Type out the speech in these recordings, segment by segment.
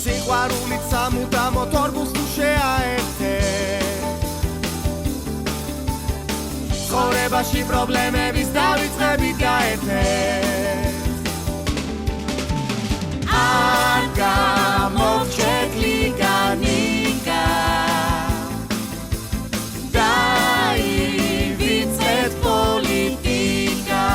სიყვარულით სამუდამო თორბულს თუ შეაერთე ცხოვრებაში პრობლემების დავიწყებით გაერთეთ არ გამოვჩეთ ლიგანიკა დაივიწყეთ პოლიტიკა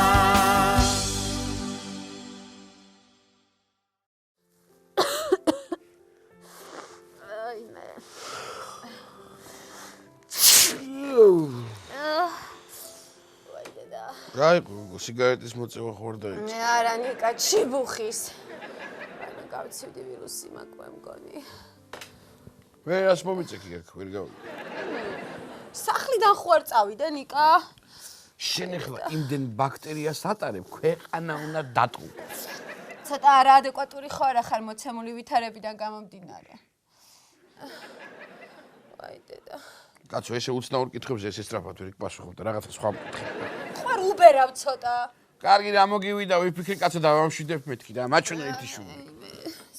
Rai, სიგარეტის მოწევა ხوار დაიწყო. მე არა ნიკა ჩიბუხის. ანუ გავცივდი ვირუსი მაქვს მგონი. მე რას მომიწექი აქ ვერ გავიგე. სახლიდან ხوار წავიდე ნიკა. შენ ახლა იმდენ ბაქტერიას ატარებ, ქვეყანა უნდა დატყუპოს. ცოტა არაადეკვატური ხარ ახარ მოცემული ვითარებიდან გამომდინარე. ვაი დედა. კაცო, ესე უცნაურ კითხვებს ეს ესტრაფად ვერ იპასუხობ და რაღაცა სხვა მკითხე. ხوار უბერავ ცოტა. კარგი რა მოგივიდა, ვიფიქრე კაცო დავამშვიდებ მეთქი და მაჩვენა ერთი შუბი.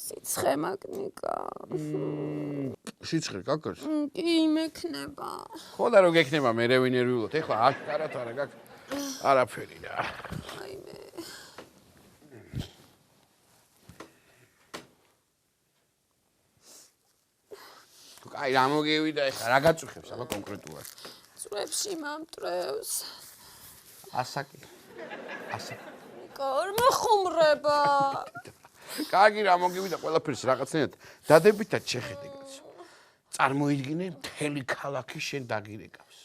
სიცხე მაქვს ნიკა. სიცხე გაკეთე? კი იმექნება. ხო და რო გექნება მე რევინერვილოთ. ეხლა აშკარად არა გაქვს არაფერი რა. აი მე. აი რა მოგივიდა ეხლა რა გაწუხებს აბა კონკრეტულად? წრებში მომტრევს. ასაკი. ნიკა არ მეხუმრება. კარგი რა მოგივიდა ყველაფერს რაღაცნაირად დადებითად შეხედე კაცო. წარმოიდგინე მთელი ქალაქი შენ დაგირეკავს.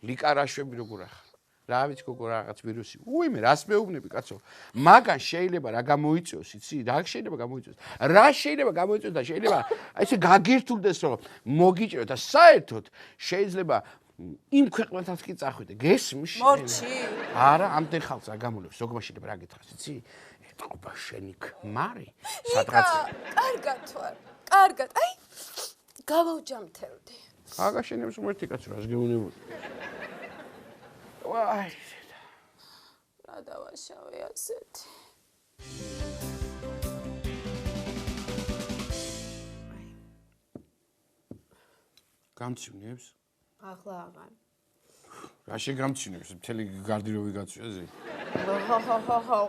ლიკარაშვები როგორ ახლა. რა ვიცი გოგო რაღაც ვირუსი. უიმე რას მეუბნები კაცო. მაგან შეიძლება რა გამოიწვიოს, იცი? რა შეიძლება გამოიწვიოს? რა შეიძლება გამოიწვიოს და შეიძლება ესე გაგირთულდეს რომ მოგიჭროთ და საერთოდ შეიძლება იმ ქვეყნათაც კი წახვიდე. გესმის? მორჩი. არა, ამდენ ხალხს არ გამოლებს. ზოგმა შეიძლება რა გითხრას, იცი? ეთყობა შენი ქმარი, სადღაც. კარგად ვარ. კარგად. აი გავაუჯამთევდი. აგაშენებს მერტი კაცო, რას გეუბნებოდი? ვაი. რა დავაშავე ასეთი. გამცინებს? ახლა აღარ. რა შეგამცინებს? მთელი გარდირობი გაწვიაზე? ხო.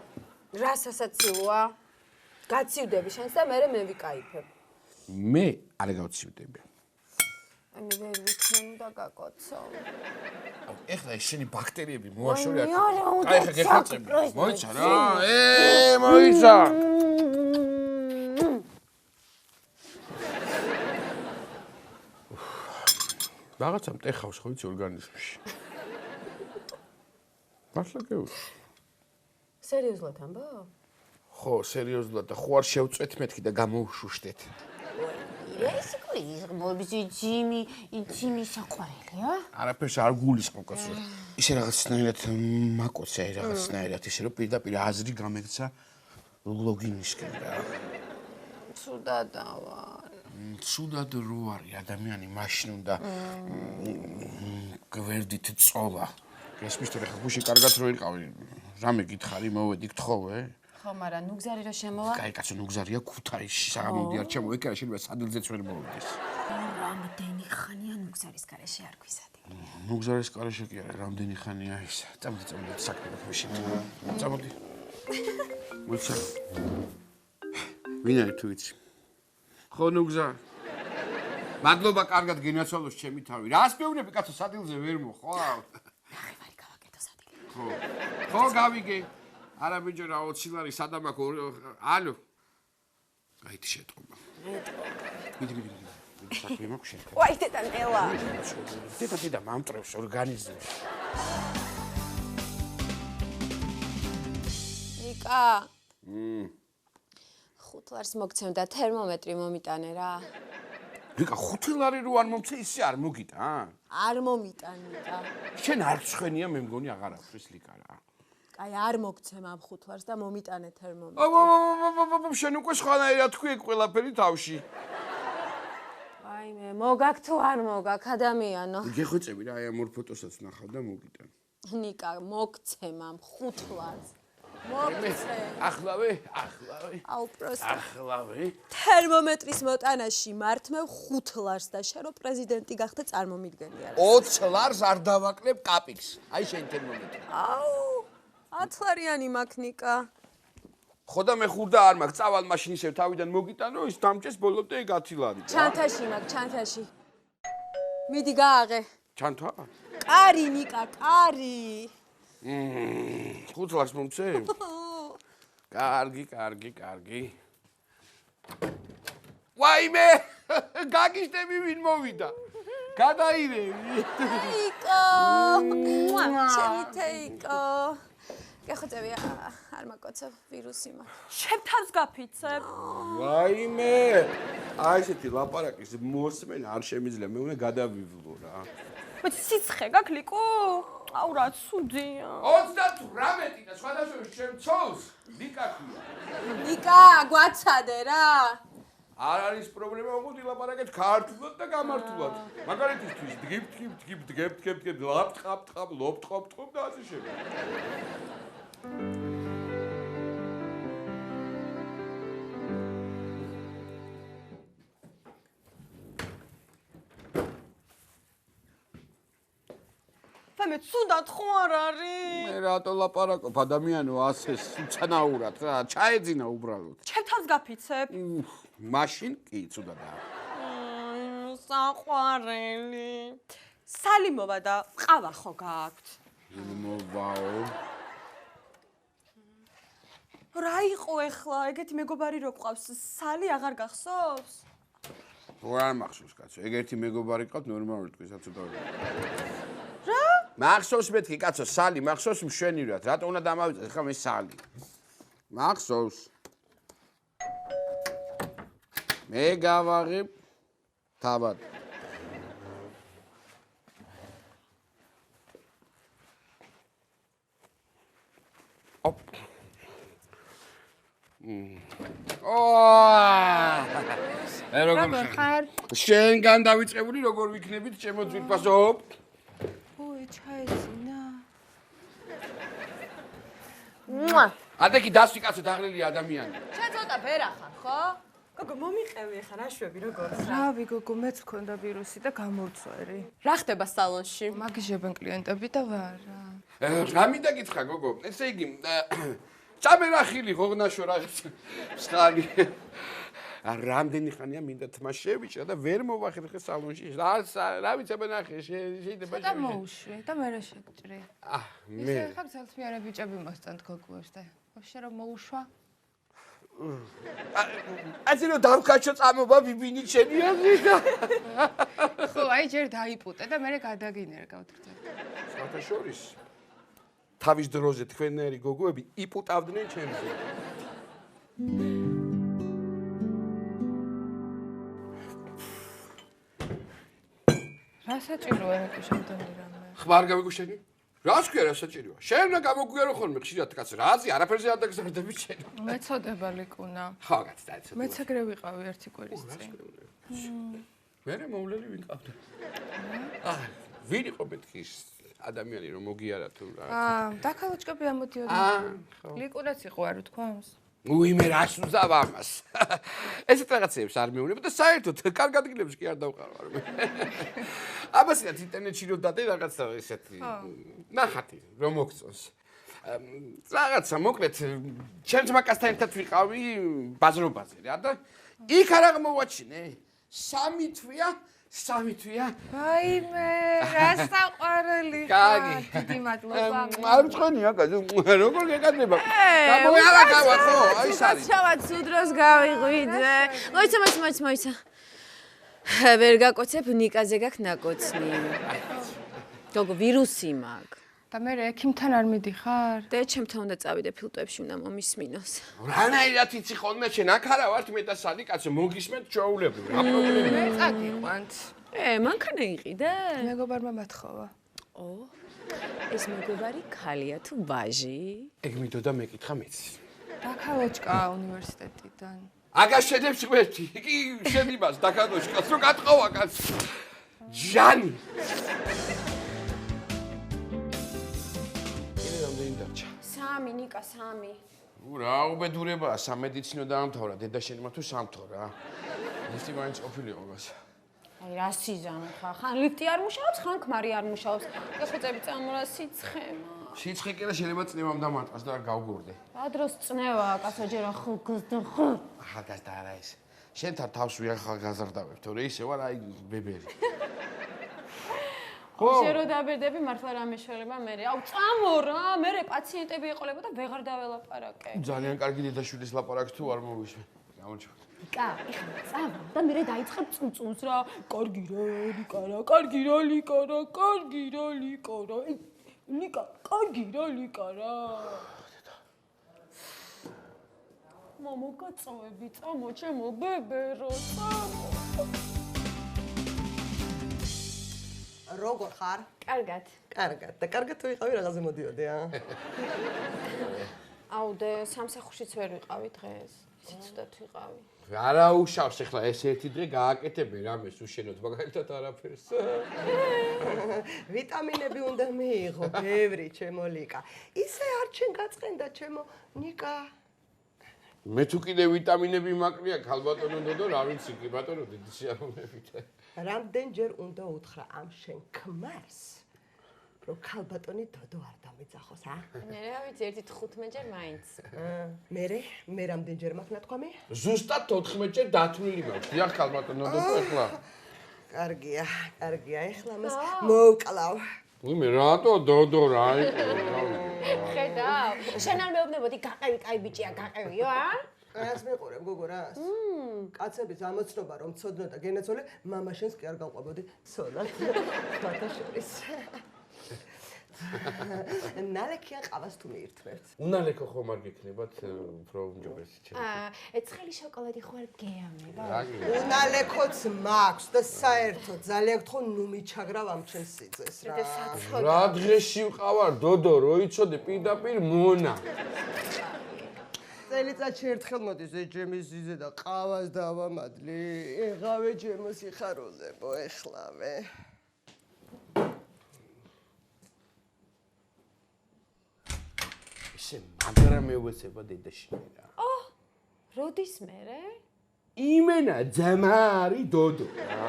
რა სასაცილოა? გაცივდები შენს და მე ვიკაიფებ. მე არ გავცივდები. აი მე ვერ ვიქნები და გაკოცო. ეხლა ეს შენი ბაქტერიები მოაშორე აქ. არა, უნდა აი ხა გეკაცები. მოიცა რა. მოიცა. რაღაცა მტეხავს ხო იცი ორგანიზმში. მართლა გეუბნები? სერიოზულად ამბობ? ხო, სერიოზულად და ხო არ შევწვეთ მეთქი და გამოუშუშტეთ. ეს ის ჯიმი საყვარელია? არაფერს არ გულისხმობ კაცო. ისე რაღაცნაირად მაკოცე რაღაცნაირად ისე რომ პირდაპირ აზრი გამექცა ლოგინისკენ რა. ცუდადა ვარ. ცუდად რო არის ადამიანი მაშინ უნდა გვერდით წოლა. გესმის თუ ხა გუში კარგად რო იყავი. რამე გითხარი მოვედი გთხოვე? ხო, მაგრამ ნუგზარი რა შემოვა? კაი კაცო ნუგზარია ქუთაისში საღამოდი არ ჩამოეკარა შეიძლება სადილზეც ვერ მოვიდეს. რამდენი ხანია ნუგზარის გარეშე არ გვიზადი. ნუგზარის გარეშე კი არა რამდენი ხანია ის. წამოდი საქმე გქოში. წამოდი. მოიცა. ვინ არის თუ იცი? ხო ნუგზა. მადლობა კარგად გინაცვალოს ჩემი თავი. რას მეუბნები კაცო სადილზე ვერ მოხვალ? ნახევარი გავაკეთო სადილზე. ხო გავიგე. არა ბიჭო რა 20 ლარი სადამ აქ ალო. აიტ შეტყობა. მიდი. საქმე მაქვს შენ. ვაი დედა ნელა. დედა მამტრევს ორგანიზმში. ნიკა. 5 ლარს მოგცემ და თერმომეტრი მომიტანე რა. ნიკა 5 ლარი რო არ მომცე ისე არ მოგიტან? არ მომიტან ნიკა. შენ არ ცხენია მე მგონი აღარ აქვს ლიკა რა. აი არ მოგცემ ამ 5 ლარს და მომიტანე თერმომეტრი. შენ უკვე სხვანაირად თქვი ყველაფერი თავში. აი მე მოგაქ თუ არ მოგაქ ადამიანო. გეხვეწები რა აი ამ ორ ფოტოსაც ნახავ და მოგიტან. ნიკა მოგცემ ამ 5 ლარს. მოგწე. ახლავე. აუ პროსტა. ახლავე. თერმომეტრის მოტანაში მართმევ 5 ლარს და შენ რო პრეზიდენტი გახდა წარმომიდგენი არა. 20 ლარს არ დავაკლებ კაპიკს. აი შენ თერმომეტრი. აუ 10 ლარიანი მაქნიკა. ხო და მე ხურდა არ მაქვს, წავალ მაშინ ისევ თავიდან მოგიტანო, ის დამჭეს ბოლომდე 10 ლარი. ჩანთაში მაქვს, ჩანთაში. მიდი გააღე. ჩანთა? კარი ნიკა, კარი. 5 ლარს მომცე? კარგი. ვაიმე! გაგიშტები ვინ მოვიდა? გადაირევი. თეიკო. ჩემი თეიკო. გეხოცები არ მაკოცებ ვირუსი მაქვს. შენ თავს გაფიცებ? ვაიმე! აი ესეთი ლაპარაკის მოსმენ არ შემიძლია, მე უნდა გადავივლო რა. მე სიცხე გაქვს ლიკო? აუ რა ცუდია. 38 და სხვადასხვა შემცოლს ლიკაკია. ნიკა, გვაცადე რა. არ არის პრობლემა, მოდი ლაპარაკეთ ქართულად და გამართულად. მაგალითისთვის დგებ, ლაპტყაპ, ლოპტყოპ და ასე შემდეგ. მე ცუდად ხო არ არის? მე რატო ლაპარაკობ ადამიანო ასე სუცანაურად რა, ჩაეძინა უბრალოდ. შენ თავს გაფიცებ? მაშინ კი ცუდადაა. საყვარელი. სალი მოვა და ყავა ხო გააქვთ? მოვაო. რა იყო ეხლა? ეგეთი მეგობარი რო ყავს, სალი აღარ გახსოვს? რა მახსოვს კაცო? ეგ ერთი მეგობარი ყავთ ნორმალური თქვისაც უდავი. რა? მახსოვს მეთქი კაცო, სალი მახსოვს მშვენივრად. რატო უნდა დამავიწყე ხა მე სალი? მახსოვს. მე გავაღებ თავად. ოპ. როგორ ხარ? შენგან დავიწყებული როგორ ვიქნებით ჩემო ძვირფასო? ой, ჩაეძინა. ადექი დასვი კაცო დაღლილი ადამიანი. შენ ცოტა ბერა ხარ, ხო? გოგო, მომიყევი ახლა რაშვები როგორ ხარ? რავი გოგო, მეც მქონდა ვირუსი და გამოვწვერი. რა ხდება სალონში? მაგიჟებენ კლიენტები და ვარა. რა მინდა გითხრა გოგო? ესე იგი წამერახილი ღოგნაშო რაღაც მსხალი. რამდენი ხანია მინდა თმა შევიჭრა და ვერ მოვახერხე სალონში. რა ვიცი ნახე შეიძლება და მოუშვი და მე რა შეგჭრი. მე ისე ხარ ძალთმიარე ბიჭები მოსწონთ გოგოებს და ვაფშე რომ მოუშვა. ასე რომ დავკაჩო წამობა ბიბინი შენია და ხო, აი ჯერ დაიპუტე და მე გადაგინერგავთ რძე. საერთაშორის თავის დროზე თქვენნაირი გოგოები იპუტავდნენ ჩემზე. რა საჭიროა ეკი შევდენი რამე? ხმარ გამიგუშენი? რას ქვია რა საჭიროა? შენ უნდა გამოგვიარო ხოლმე ხშირად კაცო, რაზი არაფერზე არ დაგზარდები შენ. მეწოდება ლიკუნა. ხო, კაცო, დაიცოდე. მეც ეგრე ვიყავი ერთი კვირის წინ. მე მოვლელი ვინ ყავდა? ვინ იყო მეთქი ადამიანი რომ მოგიარა თუ რა? დაქალოჭკები ამოდიოდნენ. ხო. ლიკუნაც იყო არ უთქვამს? უიმე რას უზავ ამას. ესეთ რაღაცებს არ მეუბნება და საერთოდ კარგ ადგილებში კი არ დავყავარ მე. აბასიათ ინტერნეტში რო დადე რაღაცა ესეთი ნახატი რომ მოგწონს. რაღაცა მოკლედ ჩემს მაკასთან ერთად ვიყავი ბაზრობაზე რა და იქ არ აღმოვაჩინე. 3 თვია. ვაიმე, რა საყვარელი ხარ. კარგი. დიდი მადლობა. არ მწონია კაცო, როგორ გეკადრება? გამოიარაკავა ხო? აი ეს არის. ჩავა სუდროს გავიღვიძე. მოიცა. ვერ გაკოცებ, ნიკაზე გაქვს ნაკოცნი. გოგო, ვირუსი მაქვს. და მე ექიმთან არ მიდიხარ? და ჩემთან უნდა წავიდე ფილტვებში უნდა მომისმინოს. რანაირად იცი ხოლმე შენ აქ არა ვართ მე და სალი კაცო მოგისმენთ ჩაულები. რა პრობლემაა? მე წაგიყვანთ. მანქანა იყიდე? მეგობარმა მათხოვა. ეს მეგობარი ქალია თუ ვაჟი? ეგ მიდოდა მეკითხა მეც. დაქალოჭკა უნივერსიტეტიდან. აგაშენებს გვერდი. კი შენ იმას დაკადოშკას რო გატყოვა კაც. ჟანი. 3 ნიკა 3. რა უბედურებაა, სამედიცინო დაამთავრა, დედა შენმა თუ სამთო რა. ლიფტი მაინც ყოფილიყო გას. აი რა სიზამო ხა, ხან ლიფტი არ მუშაობს, ხან ქმარი არ მუშაობს. ეხოწები წამორა სიცხემა. სიცხე კი და შეიძლება წნევამ დამარტყას და არ გავგორდე. რა დროს წნევა, კაცო ჯერ ახალგაზრდა ხარ. ახალგაზრდა არა ეს. შენთან თავს ვიახალგაზრდავებ, თორე ისე ვარ აი ბებერი. შენ რო დაბერდები მართლა რა მეშველება მე. აუ წამორა, მე პაციენტები ეყოლებოდა და ვეღარ დაველაპარაკე. ძალიან კარგი დედაშვილის ლაპარაკს თუ არ მოვისმენ. გამოჩვენ. ნიკა, ეხლა წავა და მე დაიწყებ წუწუნს რა. კარგი რა, ნიკა რა, კარგი რა, ლიკა რა, კარგი რა, ლიკა რა. ნიკა, კარგი რა, ლიკა რა. მამა გაწოვები, წამო, ჩემო ბებერო, წამო. როგორ ხარ? კარგად. კარგად. და კარგად თუ ვიყავი რაღაცზე მოდიოდი, ა? აუ და სამსახურშიც ვერ ვიყავი დღეს. ცუდად ვიყავი. არა უშავს ახლა ეს ერთი დღე გააკეთებე რამეს უშენოთ მაგალითად არაფერს. ვიტამინები უნდა მიიღო, ბევრი ჩემო ლიკა. ისე არ ჩენ გაწყენდა ჩემო ნიკა. მე თუ კიდე ვიტამინები მაკლია ქალბატონო დოდო რა ვიცი კი ბატონო დიდი სიამოვნებით. რამდენჯერ უნდა უთხრა ამ შენ ქმარს, რომ ქალბატონი დოდო არ დამეძახოს, ა? მე რა ვიცი 1-15 ჯერ მაინც. მე რამდენჯერ მაქვს ნათქვამი? ზუსტად 14 ჯერ დათვლილი მაქვს. დიახ ქალბატონო დოდო ახლა. კარგია, ეხლა მას მოვკლავ. მე რატო დოდო რა იყო? ხედავ? შენ არ მეუბნებოდი გაყევი, კაი ბიჭია, გაყევიო, ა? რას მეყურებ გოგო რას? კაცების ამოცნობა რომ ცოდნო და გენაცვალე, მამა შენს კი არ გავყვებოდი ცოდნად. თათა შორის. ნალექია ყავას თუ მიირთმევთ. უნალექო ხომ არ გექნებათ უფრო უმჯობესი ჩემი. ეცხელი შოკოლადი ხო არ გეამნება? უნალექოც მაქვს და საერთოდ ძალიან გთხოვ ნუ მიჩაგრავ ამ ჩემს სიძეს რა. რა დღეში ვყავარ დოდო რო იცოდე პირდაპირ მონა. წელიწადში ერთხელ მოდის ეჯემის ზიზე და ყავას დავამადლი. ეღავე ჯემო სიხარულებო ეხლავე. ისე მაგრა მევეცება დედაშინა რა. როდის მერე? იმენა ძამარი დოდო რა.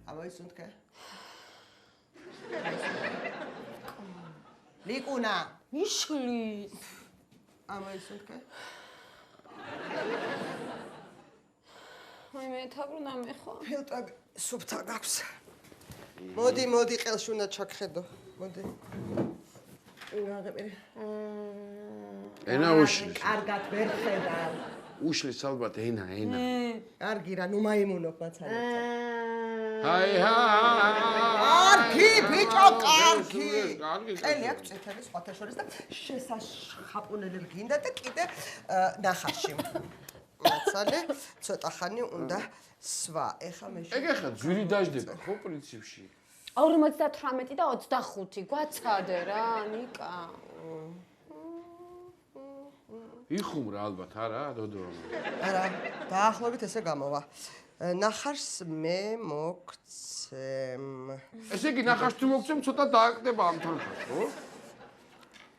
ამოისუნთქე. ლიკუნა, იშლის. ამოისუნთქე. აი მე თაბრუნა მე ხო. ფილტა სუფთა გაქვს. მოდი, ყელში უნდა ჩაგხედო. მოდი. ვიღაღები. ენა უშლის. კარგად ვერ ხედავ. უშლის ალბათ ენა. კარგი რა, ნუ მაიმუნობ მაცალეთ. ჰაი. კარგი ბიჭო, კარგი. კარგი. ყელი აქვს წითელი სხვათა შორის და შესაშხაპუნელები გინდა და კიდე ნახარში. მაცალე, ცოტა ხანი უნდა სვა. ეხა მე ეგ ახლა ძვირი დაждდება ხო პრინციპში? 58 და 25 გვაცადე რა, ნიკა. იხუმრა ალბათ არა დოდო. არა, დაახლოებით ესე გამოვა. ნახარს მე მოგცემ. ესე იგი ნახარს თუ მოგცემ ცოტა დააკდება ამ თანხას ხო?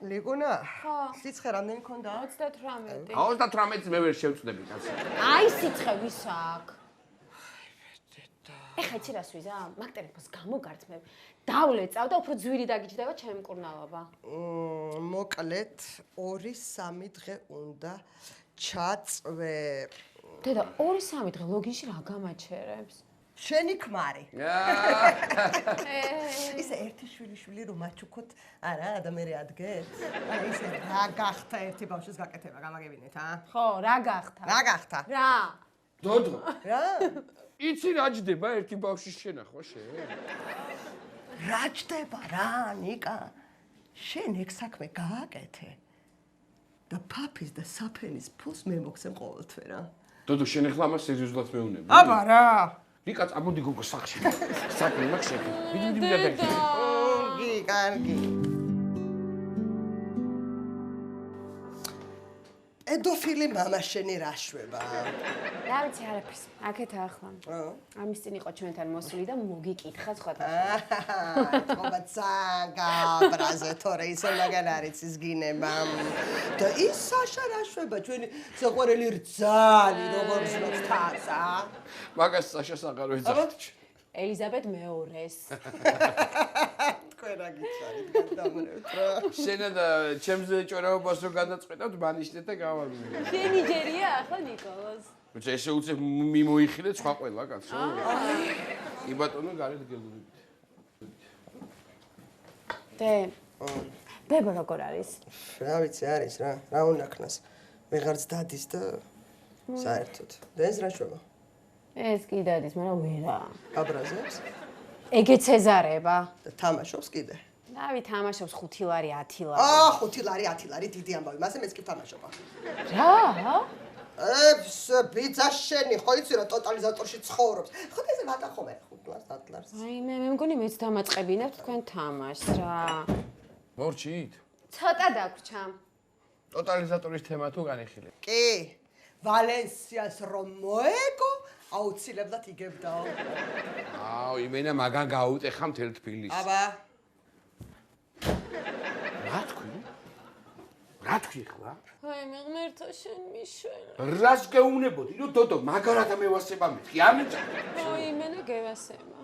ლიგუნა? ხო. სიცხე რამდენი ქონდა? 38. 38-ს მე ვერ შევწდები კაცი. აი სიცხე ვის აქ? ეხა იცი რას ვიზა? მაგ ტელეფონს გამოგართმევ. დავლეწავ და უფრო ძვირი დაგიჯდება ჩემი მკურნალობა. მოკლედ 2-3 დღე უნდა ჩაწვე. დედა 2-3 დღე ლოგინში რა გამაჩერებს? შენი ქმარი. ისე ერთი შვილი რომ მაჩუქოთ, არა, და მე ადგეთ. არა ისე რა გახთა ერთი ბავშვის გაკეთება, გამაგებინეთ, ა? ხო, რა გახთა? რა გახთა? რა? დოდო. რა? იცი რა ჯდება ერთი ბავშვის შენახვა შენ? რა ჯდება რა, ნიკა? შენ ეგ საქმე გააკეთე. და ფაფის და საფენის ფულს მე მოგცემ ყოველთვე რა. დოდო შენ ახლა ამას სერიოზულად მეუნები? აბა რა. რიკა წამოდი გოგო სახში. საქმე მაქვს შენ. ვიდი მიდაგე. კარგი. პედოფილი მამა შენი რა შვება? რა ვიცი არაფერს. აქეთ ახლა. ამის წინ იყო ჩვენთან მოსული და მოგიკითხა სხვათა. თქობა წაგა ბრაზე თორე ისე მაგარ არის ის გინება. და ის საშა რა შვება ჩვენი საყვარელი რძალი როგორ ძლებს თასა? მაგას საშას აღარ ვეძახთ. ელიზაბეთ მეორეს. თქვენ რა გიცარით გადამრევთ რა. შენა და ჩემს ჭორაობას რო გადაწყვეტავთ მანიშნეთ და გავარდნით. შენი ჯერია ახლა ნიკოლოზ. როცა ესე უცებ მიმოიხილეთ სხვა ყველა კაცო. კი ბატონო გარეთ გელოდებით. ბებო როგორ არის? რა ვიცი არის რა უნაქნას. ვეღარც დადის და საერთოდ. და ეს რა შვება? ეს კი დადის, მაგრამ ვერა. აბრაზებს? ეგეც ეზარება. და თამაშობს კიდე. დავი თამაშობს 5 ლარი 10 ლარი. 5 ლარი 10 ლარი დიდი ამბავი. მასე მეც კი ვთამაშობა. რა? ბიძა შენი ხო იცი რა ტოტალიზატორში ცხოვრობს. ხო და ესე ვატახო მე 5 ლარს 10 ლარს. აი მე მგონი მეც დამაწყებინებ თქვენ თამაშს რა. მორჩით? ცოტა დაგვრჩა. ტოტალიზატორის თემა თუ განიხილეთ. კი. ვალენსიას რომ მოეგო აუცილებლად იგებდაო. აუ, იმენა მაგან გაუტეხა მთელ თბილისს. აბა. რა თქვი? რა თქვი ხლა? აი მე ღმერთო შენ მიშველა. რას გეუნებოდი? ნუ დოდო, მაგარათა მევასება მეთქი, ამიჭა. ой, იმენა გევასება.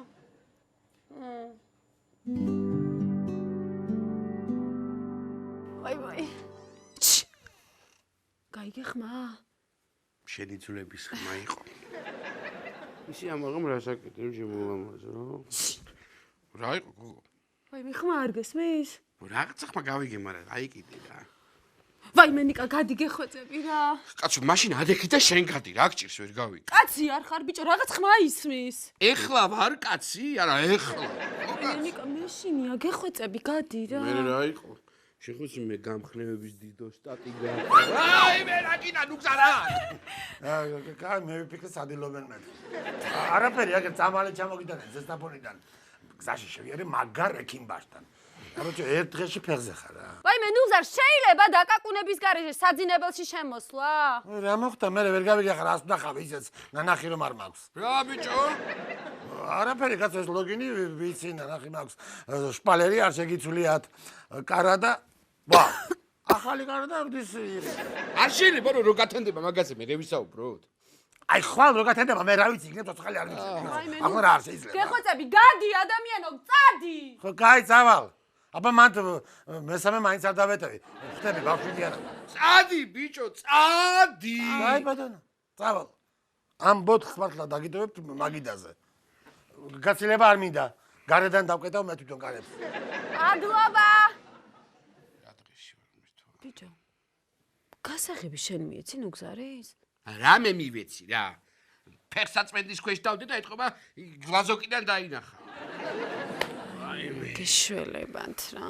ვაი. გაიგე ხმა? შენი ძვლების ხმა იყო. ისი ამაღამ რა საკეთებ შემოამაზრო? რა იყო გოგო? ვაი მე ხმა არ გესმის? რაღაცა ხმა გავიგე, მაგრამ აი კიდე რა. ვაი მე ნიკა გადი გეხოცები რა. კაცო, მაშინ ადექი და შენ გადი, რა გჭირს ვერ გავიგე. კაცი არ ხარ ბიჭო, რაღაც ხმა ისმის. ეხლა ვარ კაცი? არა, ეხლა. მე ნიკა მეშინია გეხოცები გადი რა. მე რა იყო? შეხოცი მე გამხნევების დიდო სტატი გაყვა. აი მე რა კიდე ნუ გზარა. კაი მე ვიფიქრე სადილობენ მე. არაფერი აგერ წამალი ჩამოგიტანე ზესტაფონიდან. გზაში შევიარე მაგარ ექიმბაშთან. короче ერთ დღეში ფეხზე ხარ რა. ვაი მე ნუგზარ შეიძლება დაკაკუნების გარეშე საძინებელში შემოსვლა? რა მოხდა მე ვერ გავიგე ხარ ას ნახავ ისეც ნანახი რომ არ მაქვს. რა ბიჭო? არაფერი კაცო ეს ლოგინი ვიცი ნანახი მაქვს. შპალერი არ შეგიცვლიათ. კარა და ვა. ახალი კარა და ის არ შეიძლება რომ გათენდება მაგაზე მე რევისაუბროთ. აი ხვალ რო გათენდება მე რა ვიცი იქნებ ცოცხალი არ ვიცი. აღარ არ შეიძლება. გეხოცები გადი ადამიანო, წადი. ხო კაი წავალ. აბა მანდ მესამე მაინც არ დავეტევი. ხტები ბავშვი არა. წადი ბიჭო, წადი. აი ბატონო, წავალ. ამ ბოთხს მართლა დაგიდოვებთ მაგიდაზე. გაცილება არ მინდა. გარედან დავკეტავ მე თვითონ გარებს. ადლობა. რა დღეში ვარ მერტო. ბიჭო. გასაღები შენ მიეცი ნუგზარის? რამე მივეცი რა. ფერსაწმენდის ქვეშ დავდე და ეთყობა გლაზოკიდან დაინახა. გეშველებათ რა.